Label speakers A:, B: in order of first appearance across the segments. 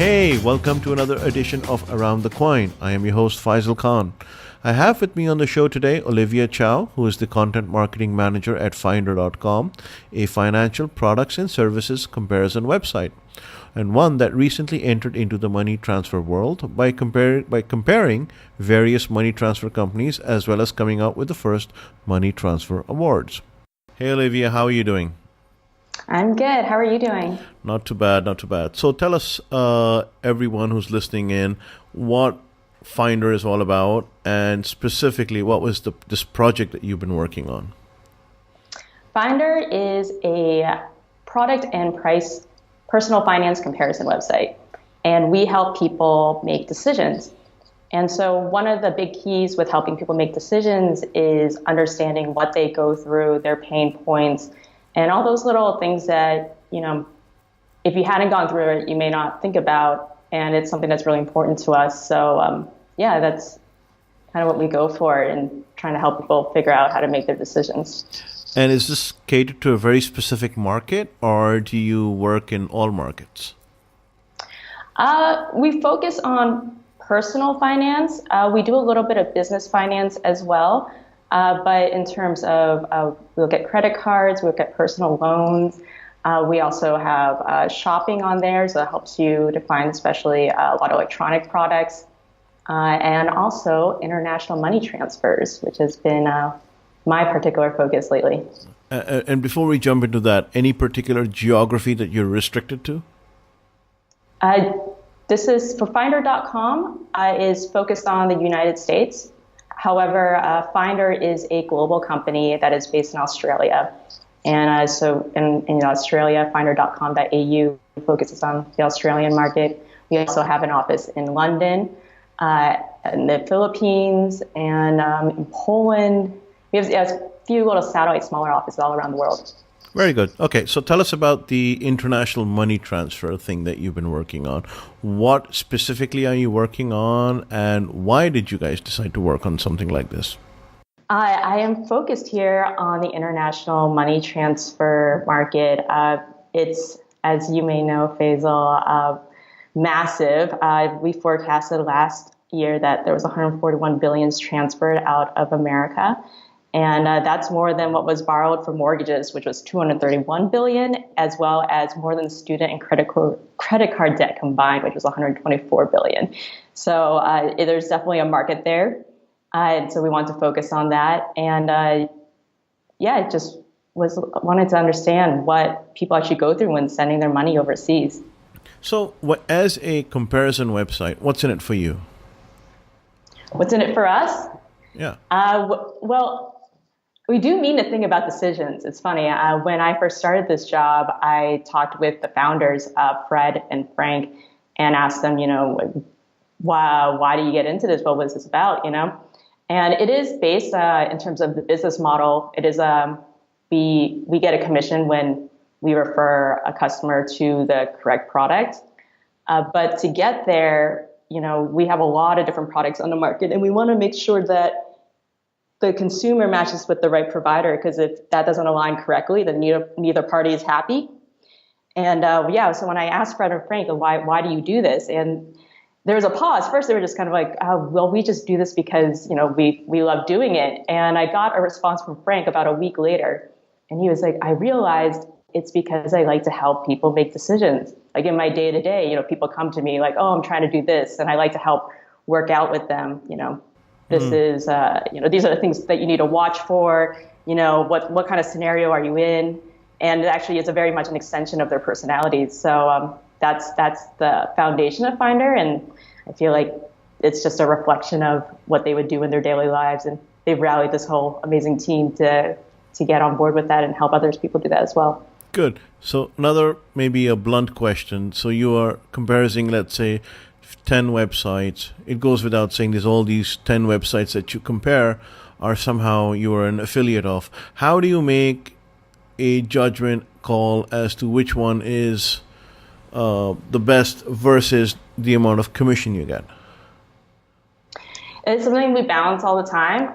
A: Hey, welcome to another edition of Around the Coin. I am your host Faisal Khan. I have with me on the show today Olivia Chow, who is the content marketing manager at Finder.com, a financial products and services comparison website, and one that recently entered into the money transfer world by comparing various money transfer companies as well as coming out with the first money transfer awards. Hey Olivia, how are you doing?
B: I'm good. How are you doing?
A: Not too bad, not too bad. So tell us, everyone who's listening in, what Finder is all about, and specifically, what was this project that you've been working on?
B: Finder is a product and price personal finance comparison website, and we help people make decisions. And so one of the big keys with helping people make decisions is understanding what they go through, their pain points, and all those little things that, if you hadn't gone through it, you may not think about. And it's something that's really important to us. So, that's kind of what we go for in trying to help people figure out how to make their decisions.
A: And is this catered to a very specific market, or do you work in all markets?
B: We focus on personal finance. We do a little bit of business finance as well. But in terms of, we look at credit cards, we look at personal loans. We also have shopping on there, so that helps you define especially a lot of electronic products. And also international money transfers, which has been my particular focus lately.
A: And before we jump into that, any particular geography that you're restricted to?
B: This is for Finder.com, is focused on the United States. However, Finder is a global company that is based in Australia. And so in Australia, Finder.com.au focuses on the Australian market. We also have an office in London, in the Philippines, and in Poland. We have a few little satellite, smaller offices all around the world.
A: Very good. Okay, so tell us about the international money transfer thing that you've been working on. What specifically are you working on, and why did you guys decide to work on something like this?
B: I am focused here on the international money transfer market. It's, as you may know, Faisal, massive. We forecasted last year that there was 141 billion transferred out of America. And that's more than what was borrowed for mortgages, which was 231 billion, as well as more than student and credit card debt combined, which was 124 billion. So there's definitely a market there. And so we want to focus on that. And just wanted to understand what people actually go through when sending their money overseas.
A: So as a comparison website, what's in it for you?
B: What's in it for us?
A: Yeah.
B: Well, we do mean to think about decisions. It's funny. When I first started this job, I talked with the founders, Fred and Frank, and asked them, why do you get into this? What was this about? And it is based in terms of the business model. It is we get a commission when we refer a customer to the correct product. But to get there, we have a lot of different products on the market, and we want to make sure that the consumer matches with the right provider, because if that doesn't align correctly, then neither party is happy. And so when I asked Fred and Frank, why do you do this? And there was a pause. First, they were just kind of like, we just do this because, we love doing it. And I got a response from Frank about a week later. And he was like, I realized it's because I like to help people make decisions. Like in my day-to-day, people come to me like, I'm trying to do this. And I like to help work out with them, This is, these are the things that you need to watch for. What kind of scenario are you in? And it actually is very much an extension of their personalities. So that's the foundation of Finder, and I feel like it's just a reflection of what they would do in their daily lives. And they've rallied this whole amazing team to get on board with that and help others people do that as well.
A: Good. So another maybe a blunt question. So you are comparing, let's say, 10 websites. It goes without saying there's all these 10 websites that you compare are somehow you are an affiliate of. How do you make a judgment call as to which one is the best versus the amount of commission you get?
B: It's something we balance all the time.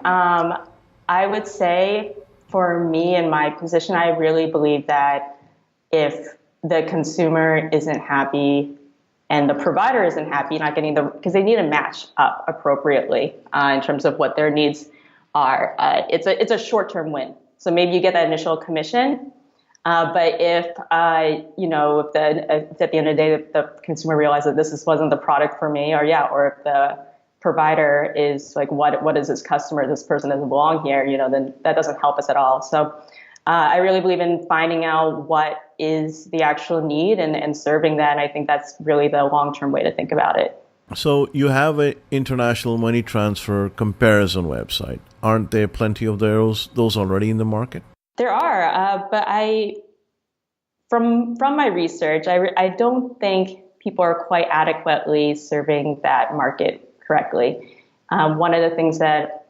B: I would say for me in my position, I really believe that if the consumer isn't happy, and the provider isn't happy, not getting because they need to match up appropriately in terms of what their needs are. It's a short-term win. So maybe you get that initial commission, but if if at the end of the day the consumer realizes that this wasn't the product for me, or if the provider is like, what is this customer? This person doesn't belong here. Then that doesn't help us at all. So I really believe in finding out what is the actual need and serving that. And I think that's really the long-term way to think about it.
A: So you have an international money transfer comparison website. Aren't there plenty of those already in the market?
B: There are, but from my research, I don't think people are quite adequately serving that market correctly. One of the things that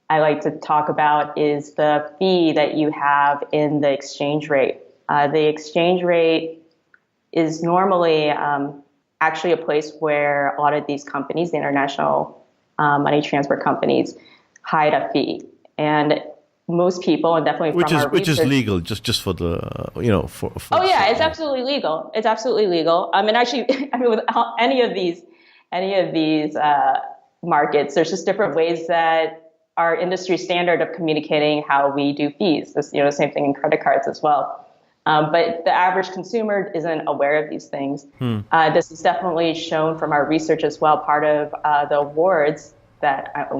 B: I like to talk about is the fee that you have in the exchange rate. The exchange rate is normally actually a place where a lot of these companies, the international money transfer companies, hide a fee. And most people, and definitely from our research,
A: which is legal, just for the for
B: oh yeah, it's absolutely legal. It's absolutely legal. And actually, with any of these markets, there's just different ways that our industry standard of communicating how we do fees. This, same thing in credit cards as well. But the average consumer isn't aware of these things. This is definitely shown from our research as well. Part of the awards that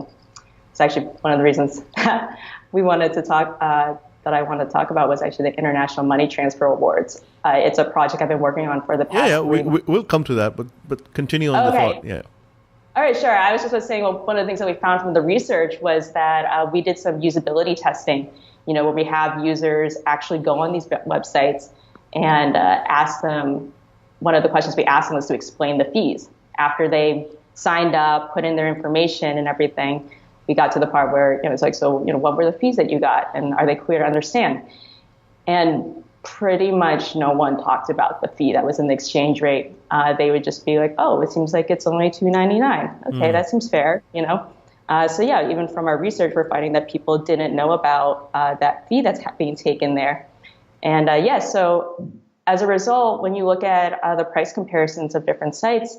B: it's actually one of the reasons we wanted to talk that I wanted to talk about was actually the International Money Transfer Awards. It's a project I've been working on for the past.
A: Yeah, we'll come to that, but continue on the thought. Yeah.
B: All right, sure. I was just saying, one of the things that we found from the research was that we did some usability testing, where we have users actually go on these websites and ask them, one of the questions we asked them was to explain the fees. After they signed up, put in their information and everything, we got to the part where it's like, so, what were the fees that you got? And are they clear to understand? And pretty much no one talked about the fee that was in the exchange rate. They would just be like, oh, it seems like it's only $2.99. Okay, that seems fair, So yeah, even from our research, we're finding that people didn't know about that fee that's being taken there. And so as a result, when you look at the price comparisons of different sites,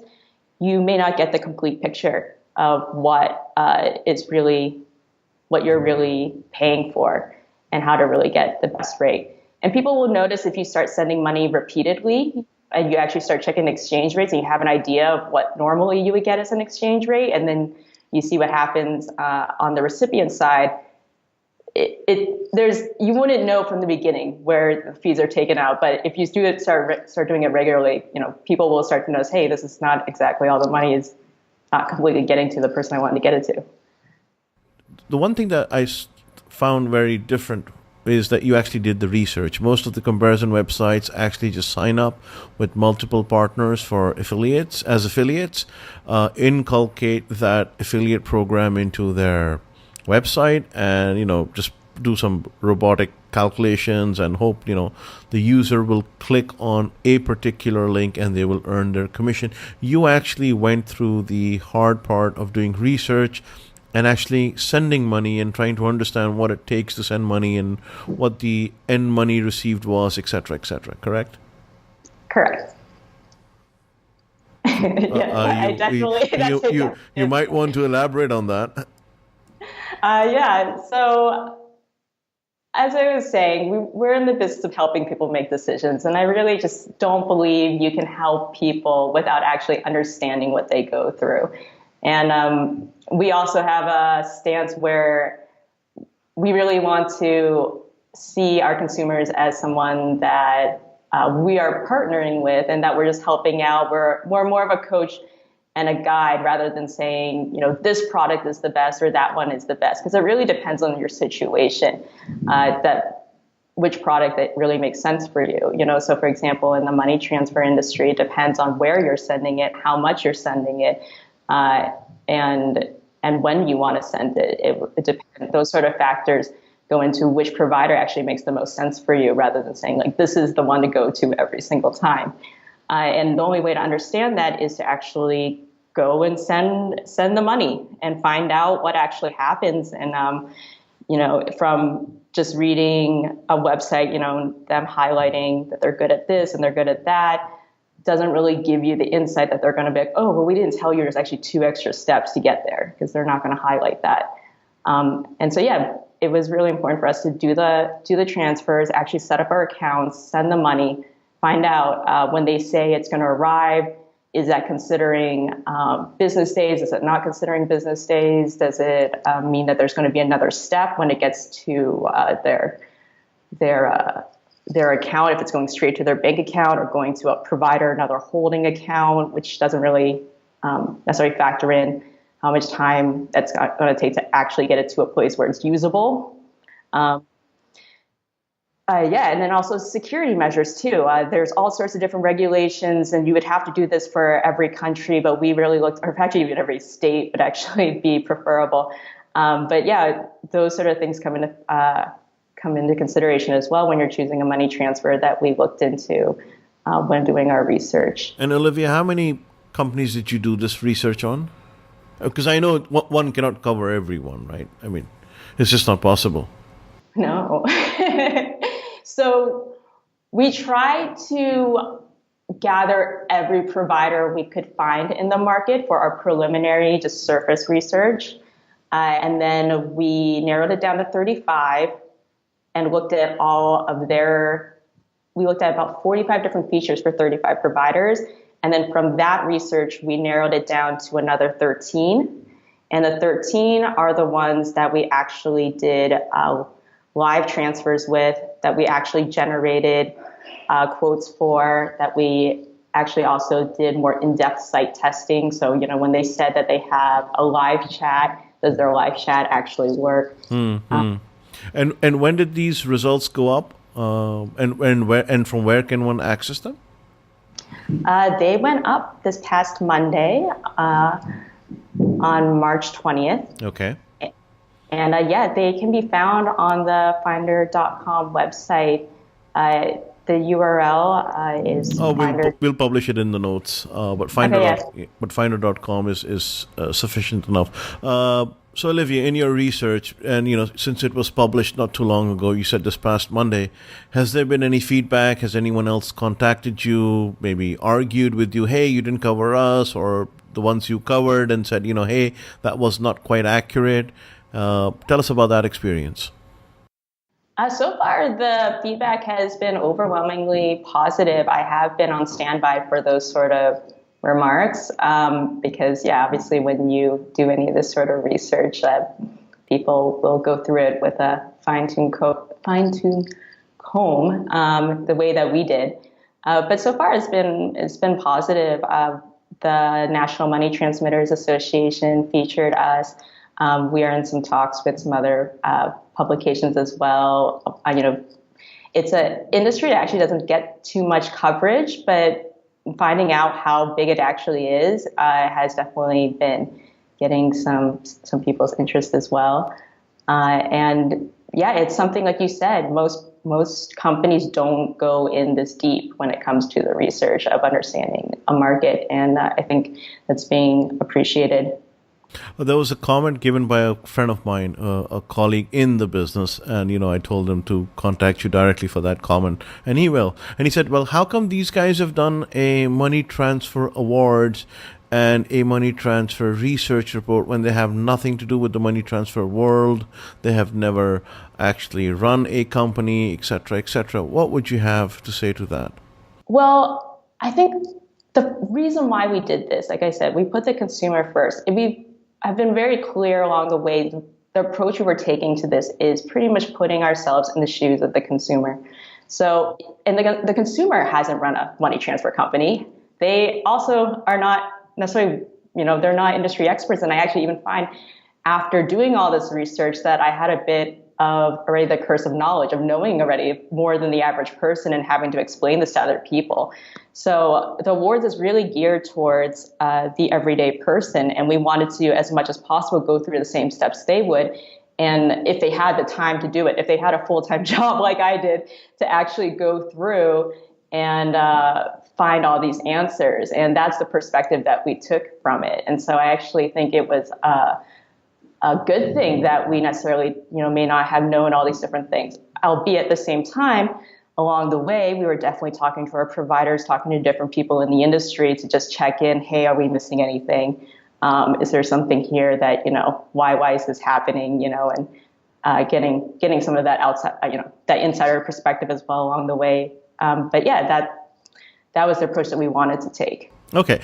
B: you may not get the complete picture of what you're really paying for and how to really get the best rate. And people will notice if you start sending money repeatedly and you actually start checking the exchange rates and you have an idea of what normally you would get as an exchange rate, and then you see what happens on the recipient side, you wouldn't know from the beginning where the fees are taken out. But if you start doing it regularly, people will start to notice, hey, this is not exactly all the money is not completely getting to the person I wanted to get it to.
A: The one thing that I found very different is that you actually did the research. Most of the comparison websites actually just sign up with multiple partners for affiliates, inculcate that affiliate program into their website, and just do some robotic calculations and hope the user will click on a particular link and they will earn their commission. You actually went through the hard part of doing research and actually sending money and trying to understand what it takes to send money and what the end money received was, etc., correct?
B: Correct. I definitely.
A: You might want to elaborate on that.
B: So as I was saying, we're in the business of helping people make decisions, and I really just don't believe you can help people without actually understanding what they go through. And we also have a stance where we really want to see our consumers as someone that we are partnering with and that we're just helping out. We're more of a coach and a guide rather than saying, this product is the best or that one is the best, because it really depends on your situation, which product that really makes sense for you. So for example, in the money transfer industry, it depends on where you're sending it, how much you're sending it, and when you want to send it. It depends. Those sort of factors go into which provider actually makes the most sense for you, rather than saying like this is the one to go to every single time. And the only way to understand that is to actually go and send the money and find out what actually happens. And from just reading a website, them highlighting that they're good at this and they're good at that, doesn't really give you the insight that they're going to be like, oh, well, we didn't tell you there's actually 2 extra steps to get there, because they're not going to highlight that. And so, yeah, it was really important for us to do the transfers, actually set up our accounts, send the money, find out when they say it's going to arrive, is that considering business days? Is it not considering business days? Does it mean that there's going to be another step when it gets to their account, if it's going straight to their bank account or going to a provider, another holding account, which doesn't really necessarily factor in how much time that's going to take to actually get it to a place where it's usable. And then also security measures too. There's all sorts of different regulations, and you would have to do this for every country, but we really looked, or actually even every state would actually be preferable. But yeah, those sort of things come into consideration as well when you're choosing a money transfer that we looked into when doing our research.
A: And Olivia, how many companies did you do this research on? Because I know one cannot cover everyone, right? I mean, it's just not possible.
B: No. So we tried to gather every provider we could find in the market for our preliminary, just surface research. And then we narrowed it down to 35 and looked at we looked at about 45 different features for 35 providers. And then from that research, we narrowed it down to another 13. And the 13 are the ones that we actually did live transfers with, that we actually generated quotes for, that we actually also did more in-depth site testing. So, when they said that they have a live chat, does their live chat actually work?
A: Mm-hmm. And when did these results go up? And from where can one access them?
B: They went up this past Monday on March 20th.
A: Okay.
B: And they can be found on the Finder.com website. The URL is Finder.
A: We'll publish it in the notes. But Finder.com is sufficient enough. So Olivia, in your research, and since it was published not too long ago, you said this past Monday, has there been any feedback? Has anyone else contacted you, maybe argued with you, hey, you didn't cover us, or the ones you covered and said, hey, that was not quite accurate? Tell us about that experience.
B: So far, the feedback has been overwhelmingly positive. I have been on standby for those sort of remarks because, obviously when you do any of this sort of research, people will go through it with a fine-tuned comb the way that we did. But so far, it's been positive. The National Money Transmitters Association featured us. We are in some talks with some other publications as well. It's an industry that actually doesn't get too much coverage, but finding out how big it actually is has definitely been getting some people's interest as well. It's something, like you said, most companies don't go in this deep when it comes to the research of understanding a market, and I think that's being appreciated.
A: There was a comment given by a friend of mine, a colleague in the business, and I told him to contact you directly for that comment, and he will. And he said, well, how come these guys have done a money transfer awards and a money transfer research report when they have nothing to do with the money transfer world? They have never actually run a company, etc., etc. What would you have to say to that?
B: Well, I think the reason why we did this, like I said, we put the consumer first. I've been very clear along the way. The approach we were taking to this is pretty much putting ourselves in the shoes of the consumer. So, and the consumer hasn't run a money transfer company. They also are not necessarily, they're not industry experts. And I actually even find after doing all this research that I had a bit of already the curse of knowledge of knowing already more than the average person and having to explain this to other people. So the awards is really geared towards the everyday person, and we wanted to, as much as possible, go through the same steps they would. And if they had the time to do it, if they had a full-time job like I did, to actually go through and find all these answers. And that's the perspective that we took from it. And so I actually think it was a good thing that we necessarily, may not have known all these different things. Albeit at the same time, along the way, we were definitely talking to our providers, talking to different people in the industry to just check in. Hey, are we missing anything? Is there something here that, why is this happening? And getting some of that outside, that insider perspective as well along the way. But yeah, that was the approach that we wanted to take.
A: Okay.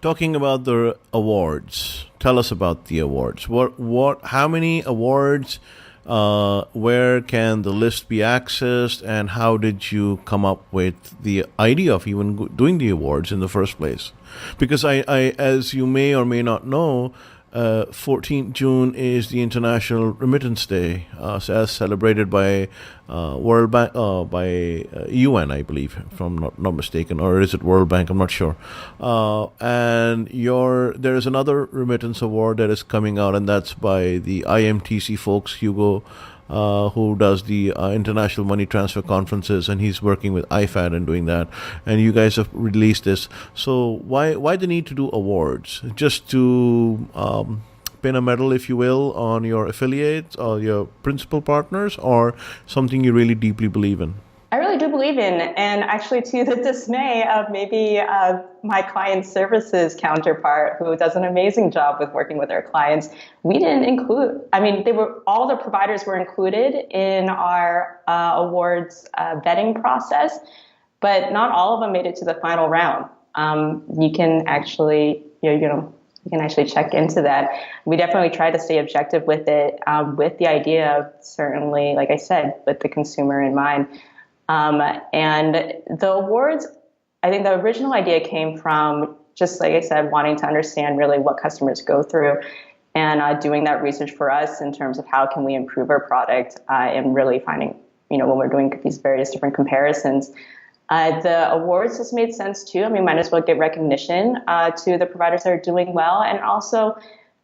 A: Talking about the awards, tell us about the awards. How many awards? Where can the list be accessed, and how did you come up with the idea of even doing the awards in the first place? Because as you may or may not know, 14th June is the International Remittance Day, as celebrated by World Bank, by UN, I believe, if I'm not mistaken, or is it World Bank? I'm not sure. And there is another remittance award that is coming out, and that's by the IMTC folks, Hugo, who does the International Money Transfer Conferences, and he's working with IFAD and doing that. And you guys have released this. So why the need to do awards? Just to pin a medal, if you will, on your affiliates or your principal partners, or something you really deeply believe in?
B: I really do believe in, and actually to the dismay of maybe my client services counterpart, who does an amazing job with working with our clients, we didn't include, all the providers were included in our awards vetting process, but not all of them made it to the final round. You can actually, you can actually check into that. We definitely try to stay objective with it, with the idea of certainly, like I said, with the consumer in mind. And the awards, I think the original idea came from, just like I said, wanting to understand really what customers go through, and doing that research for us in terms of how can we improve our product, and really finding, when we're doing these various different comparisons. The awards just made sense too. Might as well give recognition to the providers that are doing well. And also,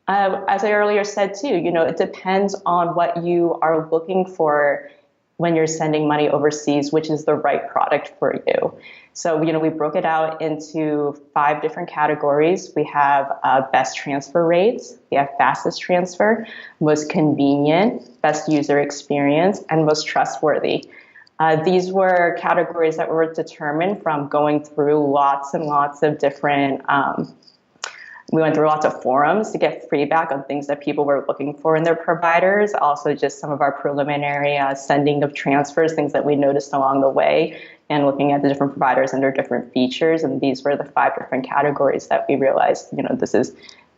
B: as I earlier said too, it depends on what you are looking for when you're sending money overseas, which is the right product for you. So, we broke it out into 5 different categories. We have best transfer rates, we have fastest transfer, most convenient, best user experience, and most trustworthy. These were categories that were determined from going through lots and lots of different, we went through lots of forums to get feedback on things that people were looking for in their providers. Also, just some of our preliminary sending of transfers, things that we noticed along the way, and looking at the different providers and their different features. And these were the 5 different categories that we realized,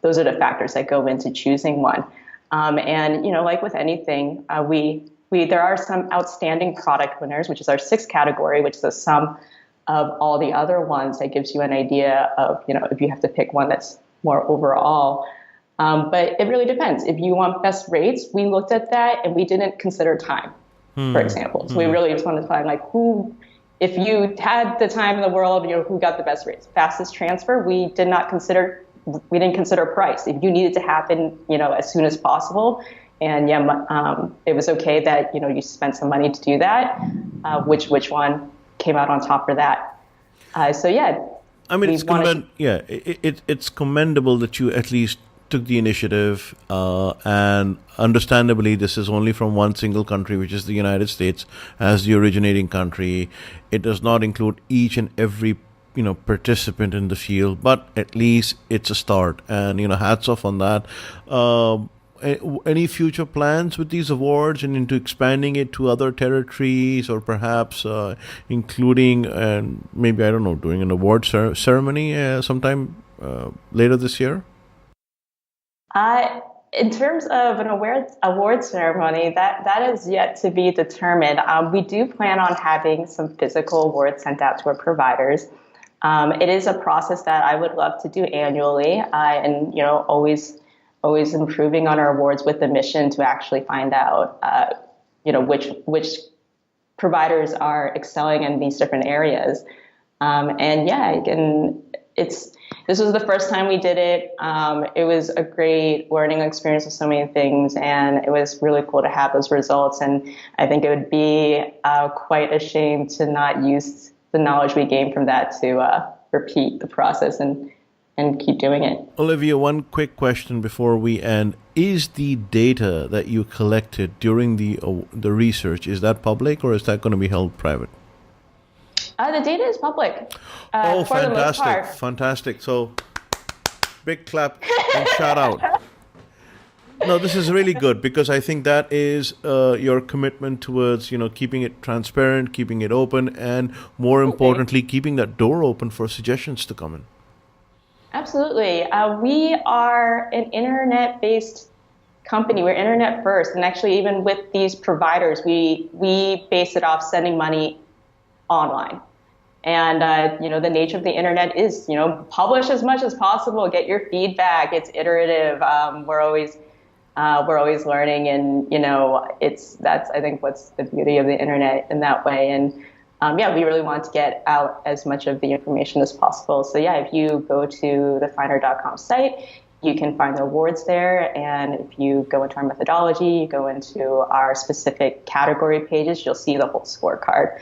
B: those are the factors that go into choosing one. And like with anything, there are some outstanding product winners, which is our 6th category, which is a sum of all the other ones that gives you an idea of, if you have to pick one that's more overall. But it really depends. If you want best rates, we looked at that and we didn't consider time, for example. So we really just wanted to find if you had the time in the world, who got the best rates. Fastest transfer, we didn't consider price. If you needed to happen, as soon as possible, and it was okay that, you spent some money to do that, which one came out on top for that.
A: It's commendable that you at least took the initiative, and understandably, this is only from one single country, which is the United States, as the originating country. It does not include each and every participant in the field, but at least it's a start, and hats off on that. Any future plans with these awards and into expanding it to other territories, or perhaps including, and maybe, I don't know, doing an award ceremony sometime later this year?
B: In terms of an award ceremony, that is yet to be determined. We do plan on having some physical awards sent out to our providers. It is a process that I would love to do annually, and always improving on our awards with the mission to actually find out, which providers are excelling in these different areas. This was the first time we did it. It was a great learning experience with so many things, and it was really cool to have those results. And I think it would be quite a shame to not use the knowledge we gained from that to repeat the process and keep doing it.
A: Olivia, one quick question before we end. Is the data that you collected during the research, is that public, or is that going to be held private?
B: The data is public
A: Oh,
B: for the most
A: fantastic,
B: part.
A: fantastic. So big clap and shout out. No, this is really good because I think that is your commitment towards keeping it transparent, keeping it open, and more
B: Absolutely.
A: importantly, keeping that door open for suggestions to come in.
B: Absolutely. We are an internet-based company. We're internet first, and actually, even with these providers, we base it off sending money online. And the nature of the internet is publish as much as possible, get your feedback. It's iterative. We're always learning, and that's I think what's the beauty of the internet in that way. And yeah, we really want to get out as much of the information as possible. So yeah, if you go to the finder.com site, you can find the awards there. And if you go into our methodology, you go into our specific category pages, you'll see the whole scorecard.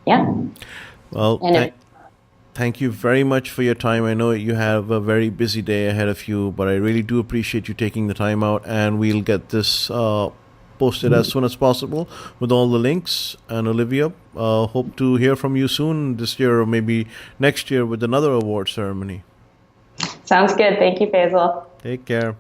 B: Yeah.
A: Well,
B: And if,
A: thank you very much for your time. I know you have a very busy day ahead of you, but I really do appreciate you taking the time out, and we'll get this posted as soon as possible with all the links. And Olivia, hope to hear from you soon this year or maybe next year with another award ceremony.
B: Sounds good. Thank you, Faisal.
A: Take care.